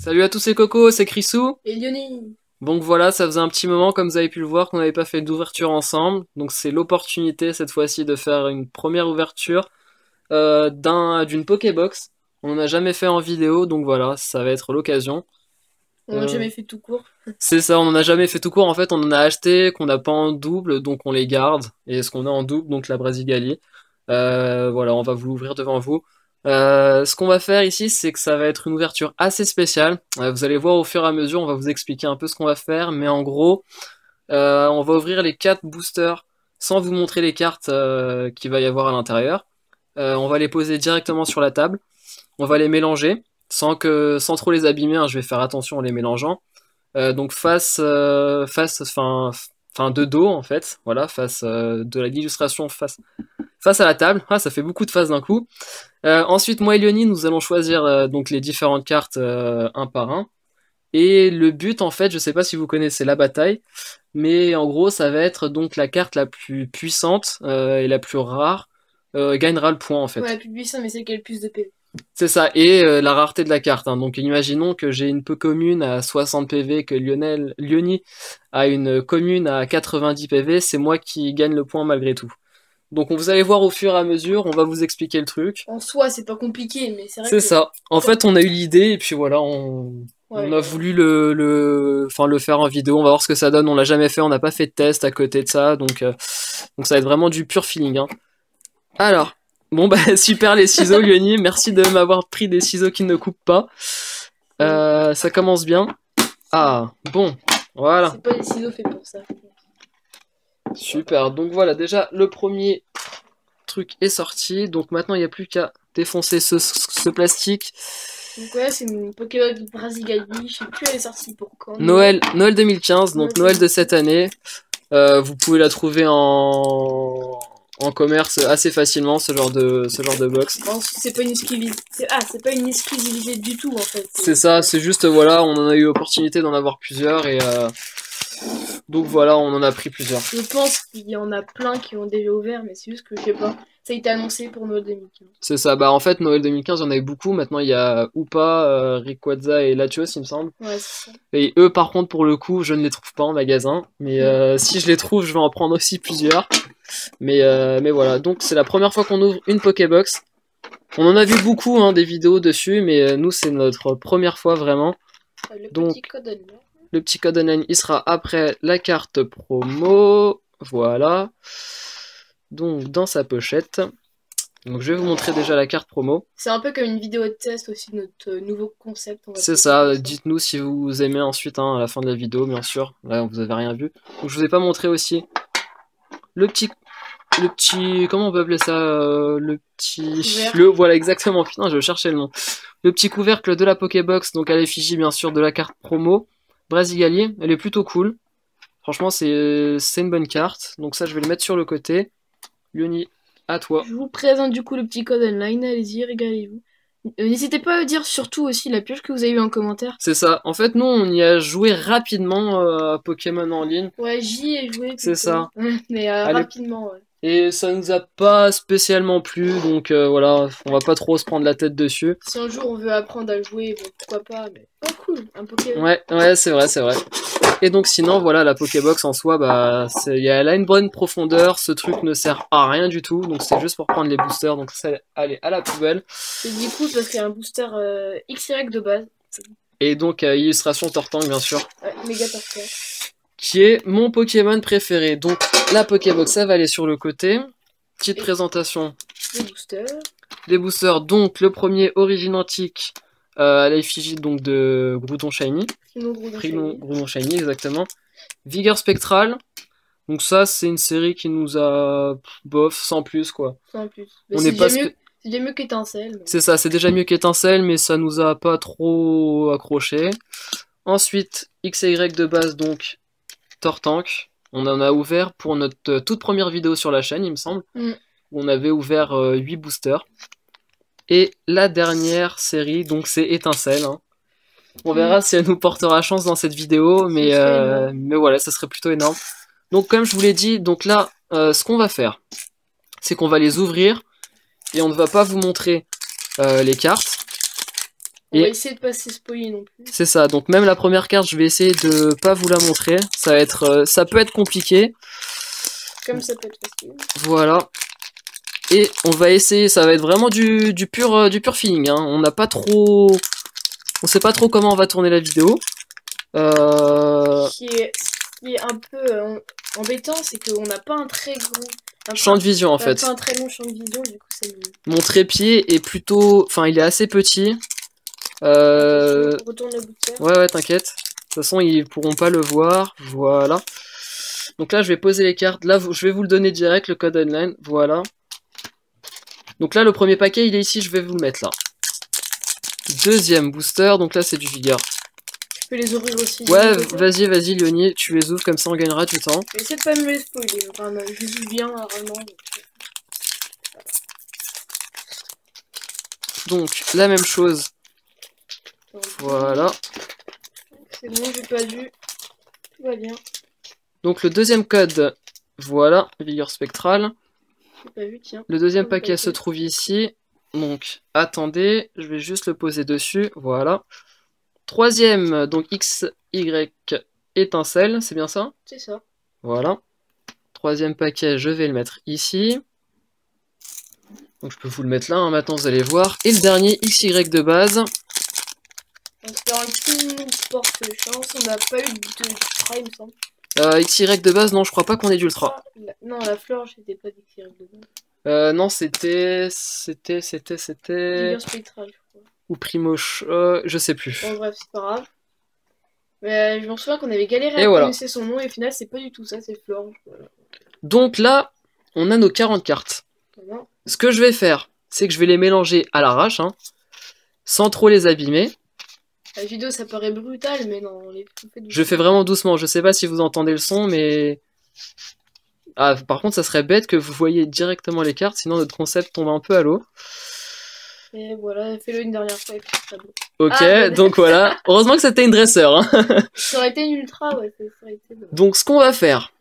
Salut à tous les cocos, c'est Chrisou. Et Lyonnais. Donc voilà, ça faisait un petit moment, comme vous avez pu le voir, qu'on n'avait pas fait d'ouverture ensemble. Donc c'est l'opportunité cette fois-ci de faire une première ouverture d'une Pokébox. On n'en a jamais fait en vidéo, donc voilà, ça va être l'occasion. On n'a Euh, jamais fait tout court. c'est ça, on n'en a jamais fait tout court. En fait, on en a acheté qu'on n'a pas en double, donc on les garde. Et ce qu'on a en double, donc la Brasigali. Voilà, on va vous l'ouvrir devant vous. Ce qu'on va faire ici, c'est que ça va être une ouverture assez spéciale. Vous allez voir au fur et à mesure, on va vous expliquer un peu ce qu'on va faire, mais en gros, on va ouvrir les 4 boosters sans vous montrer les cartes qu'il va y avoir à l'intérieur. On va les poser directement sur la table. On va les mélanger sans trop les abîmer, hein, je vais faire attention en les mélangeant. Donc enfin de dos en fait, voilà, face de l'illustration face à la table. Ah, ça fait beaucoup de faces d'un coup. Ensuite, moi et Léonie, nous allons choisir donc les différentes cartes un par un. Et le but, en fait, je sais pas si vous connaissez la bataille, mais en gros, ça va être donc la carte la plus puissante et la plus rare gagnera le point en Ouais, fait. la plus puissante, mais celle qui a le plus de PV. C'est ça, et la rareté de la carte, hein. Donc imaginons que j'ai une commune à 60 PV, que Léonie a une commune à 90 PV, c'est moi qui gagne le point malgré tout. Donc vous allez voir au fur et à mesure, on va vous expliquer le truc. En soi, c'est pas compliqué, mais c'est vrai C'est que. ça. En Comme- fait, on a eu l'idée et puis voilà, on Ouais, a voulu enfin, le faire en vidéo. On va voir ce que ça donne. On l'a jamais fait, on n'a pas fait de test à côté de ça, donc ça va être vraiment du pur feeling, hein. Alors, bon bah super les ciseaux, Lyoni. Merci de m'avoir pris des ciseaux qui ne coupent pas. Ça commence bien. Ah, bon, voilà, c'est pas des ciseaux faits pour ça. super. Donc voilà, déjà le premier truc est sorti. Donc maintenant il n'y a plus qu'à défoncer ce plastique. Donc, ouais, c'est une Pokémon Brasigali. Je sais plus, elle est sortie pour quand. Noël 2015, donc Noël de cette année. Vous pouvez la trouver en commerce assez facilement, ce genre de box. Bon, c'est pas une exclusivité. C'est pas une exclusivité du tout en fait. C'est ça, c'est juste, voilà, on en a eu l'opportunité d'en avoir plusieurs et donc voilà, on en a pris plusieurs. Je pense qu'il y en a plein qui ont déjà ouvert, mais c'est juste que je sais pas. Ça a été annoncé pour Noël 2015. C'est ça, bah en fait, Noël 2015, il y en avait beaucoup. Maintenant, il y a Upa, Rayquaza et Latios, il me semble. Ouais, c'est ça. Et eux, par contre, pour le coup, je ne les trouve pas en magasin. Mais Mm. si je les trouve, je vais en prendre aussi plusieurs. Mais voilà, donc c'est la première fois qu'on ouvre une Pokébox. On en a vu beaucoup, hein, des vidéos dessus, mais nous, c'est notre première fois vraiment. Le Donc, petit code là. le petit code online, il sera après la carte promo. Voilà. Donc, dans sa pochette. Donc, je vais vous montrer déjà la carte promo. C'est un peu comme une vidéo de test aussi de notre nouveau concept. On va C'est dire comme ça, ça. dites-nous si vous aimez ensuite, hein, à la fin de la vidéo, bien sûr. Là, vous avez rien vu. Donc, je vous ai pas montré aussi le petit comment on peut appeler ça, Couvercle. voilà, exactement, putain, je cherchais le nom. Le petit couvercle de la Pokébox, donc à l'effigie bien sûr de la carte promo Brasigali, elle est plutôt cool. Franchement, c'est une bonne carte. Donc ça, je vais le mettre sur le côté. Lyoni, à toi. Je vous présente du coup le petit code online. Allez-y, régalez-vous. N'hésitez pas à dire surtout aussi la pioche que vous avez eu en commentaire. C'est ça. En fait, nous, on y a joué rapidement à Pokémon en ligne. Ouais, j'y ai joué C'est plutôt. ça. Mais Allez. rapidement, ouais. Et ça nous a pas spécialement plu, donc voilà, on va pas trop se prendre la tête dessus. Si un jour on veut apprendre à jouer, bon, pourquoi pas, mais. Oh cool, un Pokémon. Ouais, c'est vrai, c'est vrai. Et donc sinon, voilà, la Pokébox en soi, bah, elle a une bonne profondeur, ce truc ne sert à rien du tout, donc c'est juste pour prendre les boosters, donc ça, allez, à la poubelle. C'est du coup parce qu'il y a un booster XY de base. Et donc, illustration Tortank, bien sûr, Ouais, méga torture. qui est mon Pokémon préféré. Donc, la Pokébox, ça va aller sur le côté. Petite Et- présentation Les boosters. des boosters. Donc, le premier Originantique, à l'effigie donc de Groudon Shiny. Groudon Shiny, exactement. Vigueur Spectral. Donc ça, c'est une série qui nous a bof, sans plus, quoi. Sans plus. Mais On c'est n'est pas déjà mieux. C'est déjà mieux qu'étincelle. C'est ça, c'est déjà mieux qu'Étincelle, mais ça nous a pas trop accroché. Ensuite, XY de base, donc Tortank. On en a ouvert pour notre toute première vidéo sur la chaîne, il me semble. Mm. Où on avait ouvert 8 boosters. Et la dernière série, donc c'est Étincelle, hein. On verra si elle nous portera chance dans cette vidéo, mais voilà, ça serait plutôt énorme. Donc comme je vous l'ai dit, donc là, ce qu'on va faire, c'est qu'on va les ouvrir et on ne va pas vous montrer les cartes. On va Et essayer de pas se spoiler non plus. c'est ça, donc même la première carte, je vais essayer de pas vous la montrer. Ça va être, ça peut être compliqué. Comme ça peut être facile. Voilà. Et on va essayer, ça va être vraiment du pur feeling, hein. On n'a pas trop... On sait pas trop comment on va tourner la vidéo. Ce qui est un peu embêtant, c'est qu'on n'a pas un très grand... Champ de vision en on n'a fait. pas un très long champ de vision, du coup ça nous... Mon trépied est plutôt... Enfin, il est assez petit. Retourne la boutique. Ouais, t'inquiète. De toute façon, ils pourront pas le voir. Voilà. Donc là, je vais poser les cartes. Là, je vais vous le donner direct, le code online. Voilà. Donc là, le premier paquet, il est ici. Je vais vous le mettre là. Deuxième booster. Donc là, c'est du vigueur. Tu peux les ouvrir aussi. Ouais, vas-y, Léonie. Tu les ouvres, comme ça, on gagnera du temps. Essaye de pas me les spoiler. Vraiment, je joue bien, vraiment. Donc, la même chose. Voilà. C'est bon, j'ai pas vu. Tout va bien. Donc, le deuxième code. Voilà, vigueur spectrale. J'ai pas vu, tiens. Le deuxième paquet se trouve ici. Donc, attendez, je vais juste le poser dessus. Voilà. Troisième, donc X, Y, étincelle, c'est bien ça? C'est ça. Voilà. Troisième paquet, je vais le mettre ici. Donc, je peux vous le mettre là, hein, maintenant vous allez voir. Et le dernier, XY de base. On espère qu'il nous porte chance. On n'a pas eu d'ultra, il me semble. XY de base, non, je crois pas qu'on ait d'ultra. Non, la fleur, c'était pas d'XY de base. Non, c'était... Vigueur spectrale, je crois. Ou Primo... je sais plus. Bon, bref, c'est pas grave. Mais je m'en souviens qu'on avait galéré Et à voilà. prononcer son nom et au final, c'est pas du tout ça, c'est Flore. Donc là, on a nos 40 cartes. Voilà. Ce que je vais faire, c'est que je vais les mélanger à l'arrache, hein, sans trop les abîmer. La vidéo, ça paraît brutal, mais non, on les fait doucement. Je fais vraiment doucement, je sais pas si vous entendez le son, mais... Ah, par contre, ça serait bête que vous voyez directement les cartes, sinon notre concept tombe un peu à l'eau. Et voilà, fais-le une dernière fois et puis c'est bon. Ok, ah, donc voilà. Heureusement que c'était une dresseur. Hein. Ça aurait été une ultra, ouais, ça aurait été bon. Donc, ce qu'on va faire...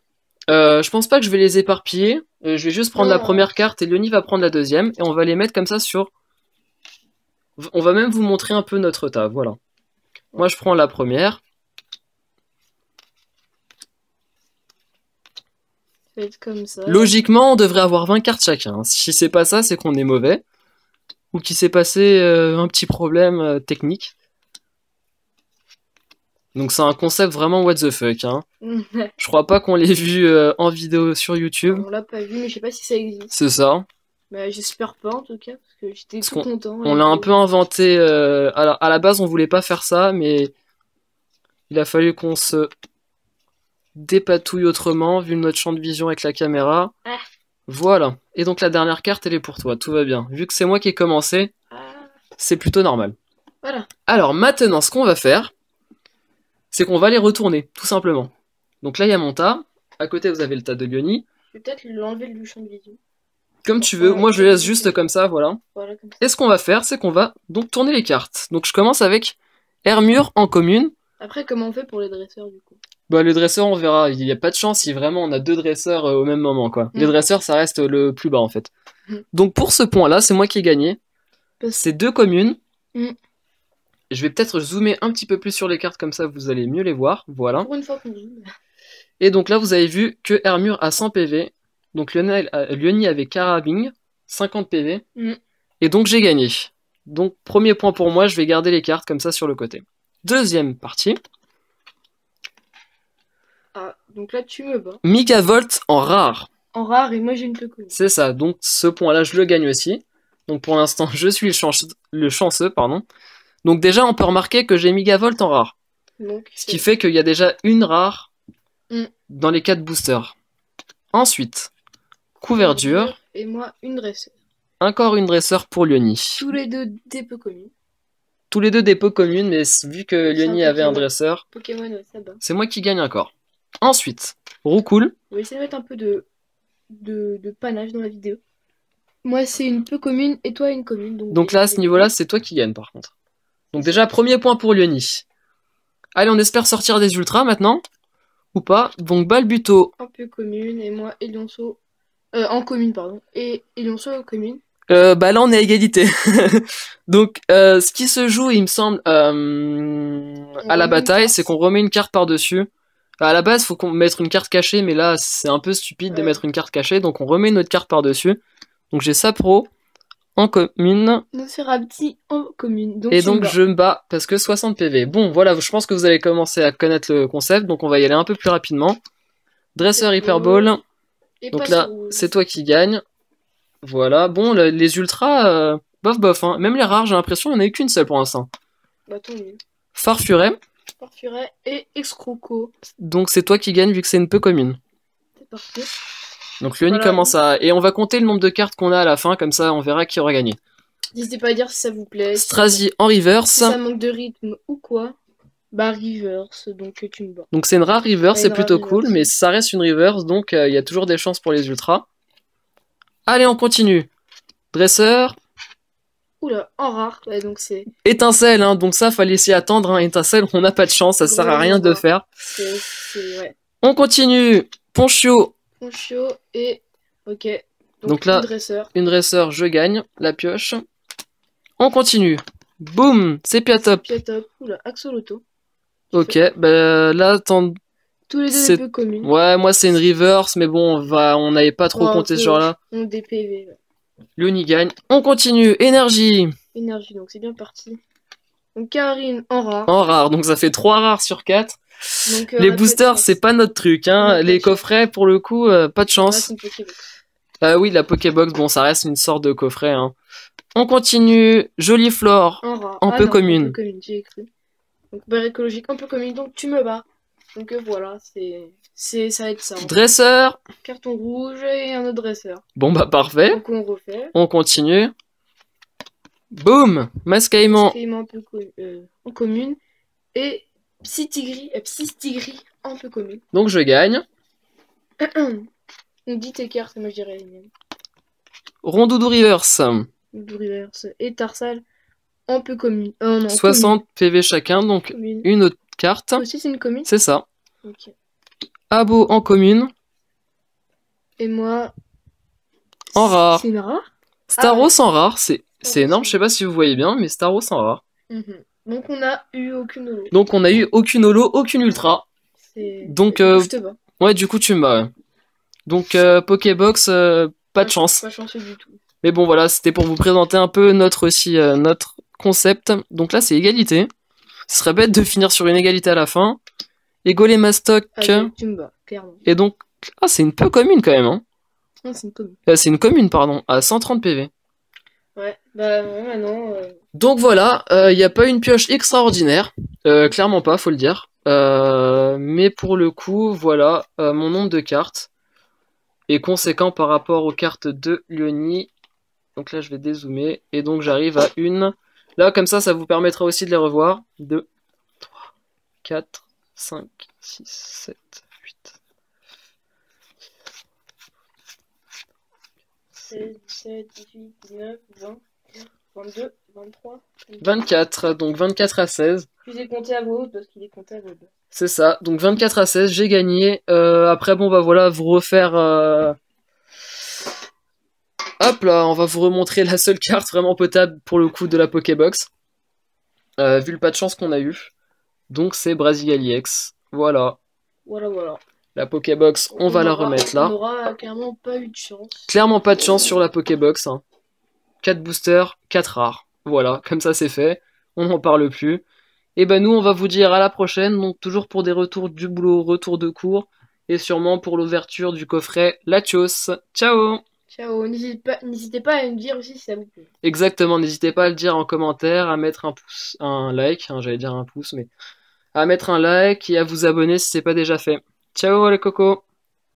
je pense pas que je vais les éparpiller. Je vais juste prendre la première carte et Léonie va prendre la deuxième. Et on va les mettre comme ça sur... On va même vous montrer un peu notre tas, voilà. Moi, je prends la première. Ça va être comme ça. Logiquement, on devrait avoir 20 cartes chacun. Si c'est pas ça, c'est qu'on est mauvais. Ou qu'il s'est passé un petit problème technique. Donc c'est un concept vraiment what the fuck. Hein. Je crois pas qu'on l'ait vu en vidéo sur YouTube. On l'a pas vu, mais je sais pas si ça existe. C'est ça. Bah, j'espère pas en tout cas, parce que j'étais tout content. On l'a un peu inventé. Alors, à la base, on voulait pas faire ça, mais il a fallu qu'on se dépatouille autrement, vu notre champ de vision avec la caméra. Ah. Voilà. Et donc la dernière carte, elle est pour toi. Tout va bien. Vu que c'est moi qui ai commencé, c'est plutôt normal. Voilà. Alors maintenant, ce qu'on va faire, c'est qu'on va les retourner, tout simplement. Donc là, il y a mon tas. À côté, vous avez le tas de Léonie. Je vais peut-être l'enlever du champ de vision. Comme tu veux. Moi, je le laisse juste comme ça, voilà. Voilà comme ça. Et ce qu'on va faire, c'est qu'on va donc tourner les cartes. Donc je commence avec Hermure en commune. Après, comment on fait pour les dresseurs, du coup? Bah, le dresseur, on verra. Il n'y a pas de chance si vraiment on a deux dresseurs au même moment, quoi. Les dresseurs, ça reste le plus bas, en fait. Donc pour ce point-là, c'est moi qui ai gagné. C'est 2 communes. Je vais peut-être zoomer un petit peu plus sur les cartes, comme ça vous allez mieux les voir. Voilà. Pour une fois qu'on zoome. Et donc là, vous avez vu que Hermure a 100 PV. Donc Léonie avait Carabing, 50 PV. Et donc j'ai gagné. Donc premier point pour moi, je vais garder les cartes comme ça sur le côté. Deuxième partie. Ah, donc là tu me bats. Megavolt en rare. En rare, et moi j'ai une peu connue. C'est ça, donc ce point-là, je le gagne aussi. Donc pour l'instant, je suis le chanceux, pardon. Donc déjà, on peut remarquer que j'ai Megavolt en rare. Donc, ce qui fait qu'il y a déjà une rare dans les 4 boosters. Ensuite, couverture. Et moi, une dresseur. Encore une dresseur pour Léonie. Tous les deux des peu communes. Tous les deux des peu communes, mais vu que Léonie avait un dresseur, Pokémon, ouais, ça bat. C'est moi qui gagne encore. Ensuite, Roucoule. On va essayer de mettre un peu de panache dans la vidéo. Moi, c'est une peu commune et toi, une commune. Donc là, à ce niveau-là, c'est toi qui gagne par contre. Donc déjà, premier point pour Léonie. Allez, on espère sortir des ultras maintenant. Ou pas. Donc Balbuto. Un peu commune et moi, Elionceau. En commune, pardon. Et Elionceau commune. Bah là on est à égalité. Donc ce qui se joue, il me semble, à la remet une bataille, carte. c'est qu'on remet une carte par-dessus. À la base, faut qu'on mette une carte cachée, mais là c'est un peu stupide de Ouais. mettre une carte cachée, donc on remet notre carte par-dessus. Donc j'ai ça pro en commune, Nosferatu en commune. Donc et tu me donc bats. je me bats parce que 60 PV. Bon, voilà, je pense que vous allez commencer à connaître le concept, donc on va y aller un peu plus rapidement. Dresseur Hyperball, Et donc passe au là rouge. c'est toi qui gagne. Voilà, bon, les ultras, bof bof, hein. Même les rares, j'ai l'impression, il n'y en a eu qu'une seule pour l'instant. Bah tant mieux. Farfuret, Farfuret et Excroco. donc c'est toi qui gagne vu que c'est une peu commune. C'est parfait. Donc Leonie Voilà. commence à... Et on va compter le nombre de cartes qu'on a à la fin, comme ça on verra qui aura gagné. N'hésitez pas à dire si ça vous plaît. Strazi en reverse, Si ça manque de rythme ou quoi. Bah reverse, donc tu me bats. donc c'est une rare reverse, Ouais, c'est une plutôt rare cool, reverse. mais ça reste une reverse, donc il y a toujours des chances pour les ultras. Allez, on continue. Dresseur, Oula, en rare. Ouais, donc c'est étincelle, hein, donc ça fallait s'y attendre, hein. Étincelle, on n'a pas de chance, ça sert à rien de Vraiment faire. ouais. On continue. Ponchio, Ponchio et. Ok. donc là, le dresseur. une dresseur, je gagne, la pioche. On continue. Boum, c'est Piatop. Piatop. Oula, Axolotl. Ok, bah là, Tous les deux c'est... des peu communes. Ouais, moi c'est une reverse, mais bon, on n'avait pas trop Ouais, compté un ce peu, genre-là. On des PV. Ouais. Leonie gagne. On continue. Énergie, Énergie, donc c'est bien parti. Donc Karine en rare. en rare, donc ça fait 3 rares sur 4. Donc, Les boosters, c'est pas notre truc, On a hein. pas Les de chance. coffrets, pour le coup, pas de Ah, chance. c'est une Pokébox. Oui, la Pokébox, bon, ça reste une sorte de coffret, hein. On continue. Jolie Flore, En rare. en Ah peu non, commune. En peu commune, j'ai écrit. Donc barre écologique, un peu commune, donc tu me bats. Donc voilà, ça va être ça. Dresseur, Carton rouge et un autre dresseur. bon bah parfait. Donc on refait. On continue. Boum, Mascaïman, Scream un peu en commune. Et Psystigris un peu commune. donc je gagne. On dit tes cartes, moi je dirais les miennes. Rondoudou Reverse, Reverse et Tarsal un peu commune. Non, 60 PV chacun, donc commune. une autre carte. Toi aussi c'est une commune. C'est ça. Ok. Abo en commune, Et moi. en rare. C'est une rare. Staros en rare, c'est Staros énorme, en je sais pas si vous voyez bien, mais Staros en rare. Donc on a eu aucune holo. Donc on a eu aucune holo, aucune ultra. Donc, je te bats. ouais, du coup tu me bats. Ouais. Donc Pokébox, pas de chance. Pas chanceux du tout. Mais bon voilà, c'était pour vous présenter un peu notre concept. Donc là c'est égalité. Ce serait bête de finir sur une égalité à la fin. Et Golemastoc. Allez, tu me bats, clairement. Et donc, ah c'est une peu commune quand même. Hein. Non, c'est une commune. C'est une commune, pardon, à 130 PV. Ouais, bah ouais, maintenant. Donc voilà, il n'y a pas une pioche extraordinaire. Clairement pas, faut le dire. Mais pour le coup, voilà, mon nombre de cartes est conséquent par rapport aux cartes de Leonie. Donc là, je vais dézoomer. Et donc, j'arrive à une. Là, comme ça vous permettra aussi de les revoir. 2, 3, 4, 5, 6, 7, 8. 16, 17, 18, 19, 20, 22, 23. 24, donc 24 à 16. Puis j'ai compté à voix haute parce qu'il est compté à voix basse. C'est ça, donc 24 à 16, j'ai gagné. Après, bon, bah voilà, vous refaire. Hop là, on va vous remontrer la seule carte vraiment potable pour le coup de la Pokébox. Vu le pas de chance qu'on a eu. Donc c'est Brasigaliex. Voilà. Voilà. La Pokébox, on va la remettre là. On aura clairement pas eu de chance. Clairement pas de chance sur la Pokébox. Hein. 4 boosters, 4 rares. Voilà, comme ça c'est fait. On n'en parle plus. Et ben nous, on va vous dire à la prochaine. Donc toujours pour des retours du boulot, retour de cours. Et sûrement pour l'ouverture du coffret Latios. Ciao! Ciao, n'hésitez pas à me dire aussi si ça vous plaît. Exactement, n'hésitez pas à le dire en commentaire, à mettre un pouce, un like, hein, j'allais dire un pouce, mais à mettre un like et à vous abonner si c'est pas déjà fait. Ciao les cocos!